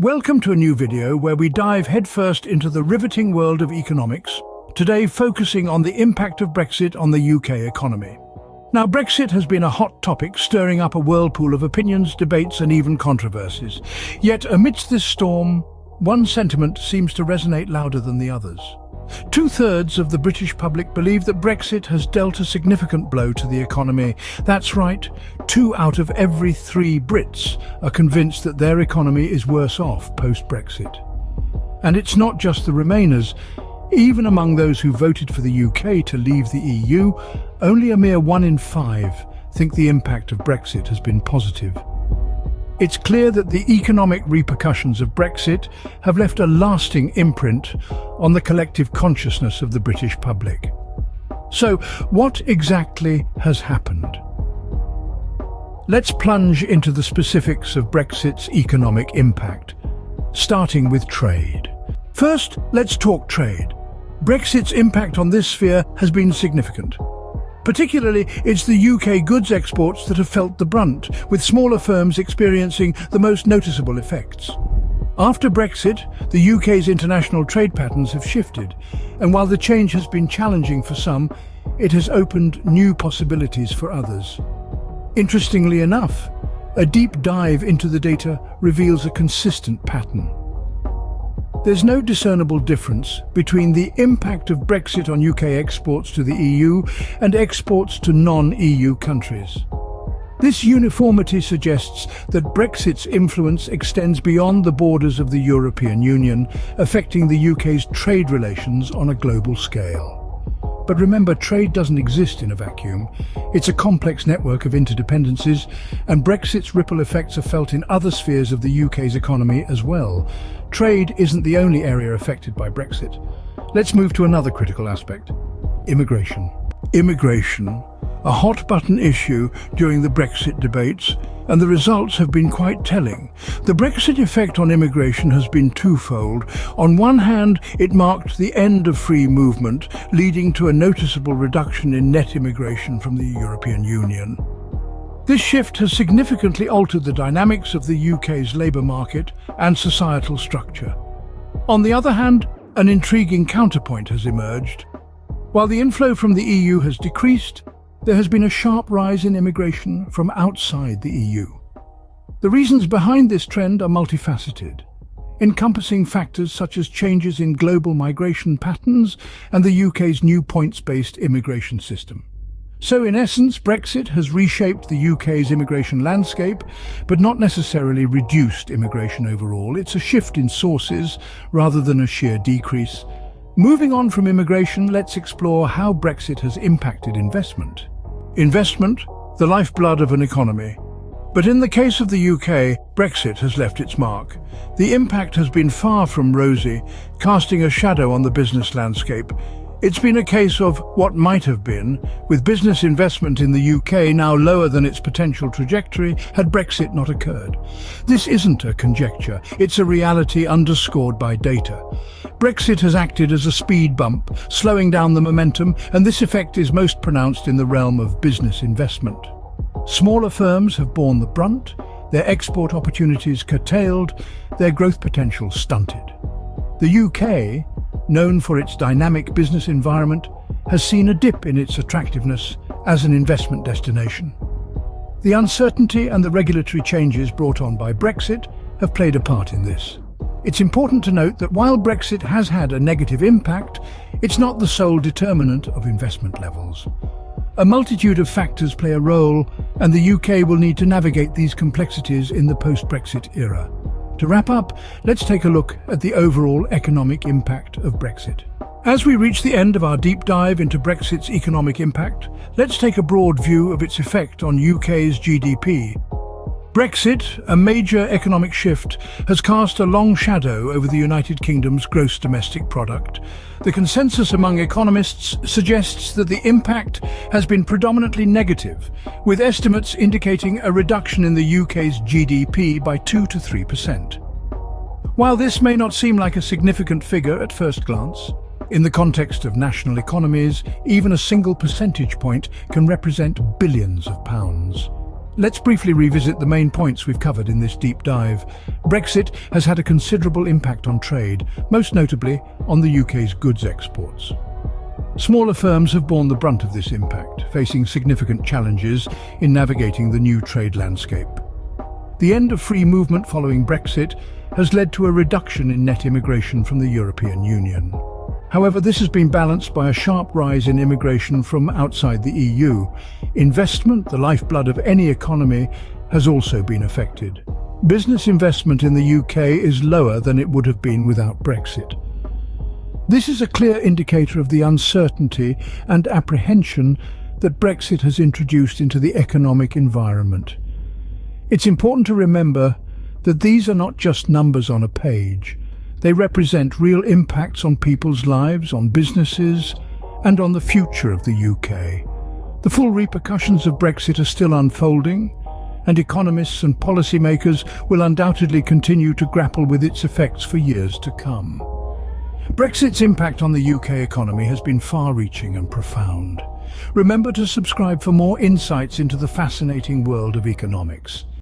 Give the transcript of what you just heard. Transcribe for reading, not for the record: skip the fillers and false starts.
Welcome to a new video where we dive headfirst into the riveting world of economics, today focusing on the impact of Brexit on the UK economy. Now, Brexit has been a hot topic, stirring up a whirlpool of opinions, debates and even controversies. Yet amidst this storm, one sentiment seems to resonate louder than the others. Two-thirds of the British public believe that Brexit has dealt a significant blow to the economy. That's right, 2 out of every 3 Brits are convinced that their economy is worse off post-Brexit. And it's not just the Remainers. Even among those who voted for the UK to leave the EU, only a mere 1 in 5 think the impact of Brexit has been positive. It's clear that the economic repercussions of Brexit have left a lasting imprint on the collective consciousness of the British public. So, what exactly has happened? Let's plunge into the specifics of Brexit's economic impact, starting with trade. First, let's talk trade. Brexit's impact on this sphere has been significant. Particularly, it's the UK goods exports that have felt the brunt, with smaller firms experiencing the most noticeable effects. After Brexit, the UK's international trade patterns have shifted, and while the change has been challenging for some, it has opened new possibilities for others. Interestingly enough, a deep dive into the data reveals a consistent pattern. There's no discernible difference between the impact of Brexit on UK exports to the EU and exports to non-EU countries. This uniformity suggests that Brexit's influence extends beyond the borders of the European Union, affecting the UK's trade relations on a global scale. But remember, trade doesn't exist in a vacuum. It's a complex network of interdependencies, and Brexit's ripple effects are felt in other spheres of the UK's economy as well. Trade isn't the only area affected by Brexit. Let's move to another critical aspect: immigration. Immigration, a hot-button issue during the Brexit debates, and the results have been quite telling. The Brexit effect on immigration has been twofold. On one hand, it marked the end of free movement, leading to a noticeable reduction in net immigration from the European Union. This shift has significantly altered the dynamics of the UK's labour market and societal structure. On the other hand, an intriguing counterpoint has emerged. While the inflow from the EU has decreased, there has been a sharp rise in immigration from outside the EU. The reasons behind this trend are multifaceted, encompassing factors such as changes in global migration patterns and the UK's new points-based immigration system. So in essence, Brexit has reshaped the UK's immigration landscape, but not necessarily reduced immigration overall. It's a shift in sources rather than a sheer decrease. Moving on from immigration, let's explore how Brexit has impacted investment. Investment, the lifeblood of an economy. But in the case of the UK, Brexit has left its mark. The impact has been far from rosy, casting a shadow on the business landscape. It's been a case of what might have been, with business investment in the UK now lower than its potential trajectory had Brexit not occurred. This isn't a conjecture, it's a reality underscored by data. Brexit has acted as a speed bump, slowing down the momentum, and this effect is most pronounced in the realm of business investment. Smaller firms have borne the brunt, their export opportunities curtailed, their growth potential stunted. The UK, known for its dynamic business environment, has seen a dip in its attractiveness as an investment destination. The uncertainty and the regulatory changes brought on by Brexit have played a part in this. It's important to note that while Brexit has had a negative impact, it's not the sole determinant of investment levels. A multitude of factors play a role, and the UK will need to navigate these complexities in the post-Brexit era. To wrap up, let's take a look at the overall economic impact of Brexit. As we reach the end of our deep dive into Brexit's economic impact, let's take a broad view of its effect on UK's GDP. Brexit, a major economic shift, has cast a long shadow over the United Kingdom's gross domestic product. The consensus among economists suggests that the impact has been predominantly negative, with estimates indicating a reduction in the UK's GDP by 2 to 3%. While this may not seem like a significant figure at first glance, in the context of national economies, even a single percentage point can represent billions of pounds. Let's briefly revisit the main points we've covered in this deep dive. Brexit has had a considerable impact on trade, most notably on the UK's goods exports. Smaller firms have borne the brunt of this impact, facing significant challenges in navigating the new trade landscape. The end of free movement following Brexit has led to a reduction in net immigration from the European Union. However, this has been balanced by a sharp rise in immigration from outside the EU. Investment, the lifeblood of any economy, has also been affected. Business investment in the UK is lower than it would have been without Brexit. This is a clear indicator of the uncertainty and apprehension that Brexit has introduced into the economic environment. It's important to remember that these are not just numbers on a page. They represent real impacts on people's lives, on businesses, and on the future of the UK. The full repercussions of Brexit are still unfolding, and economists and policymakers will undoubtedly continue to grapple with its effects for years to come. Brexit's impact on the UK economy has been far-reaching and profound. Remember to subscribe for more insights into the fascinating world of economics.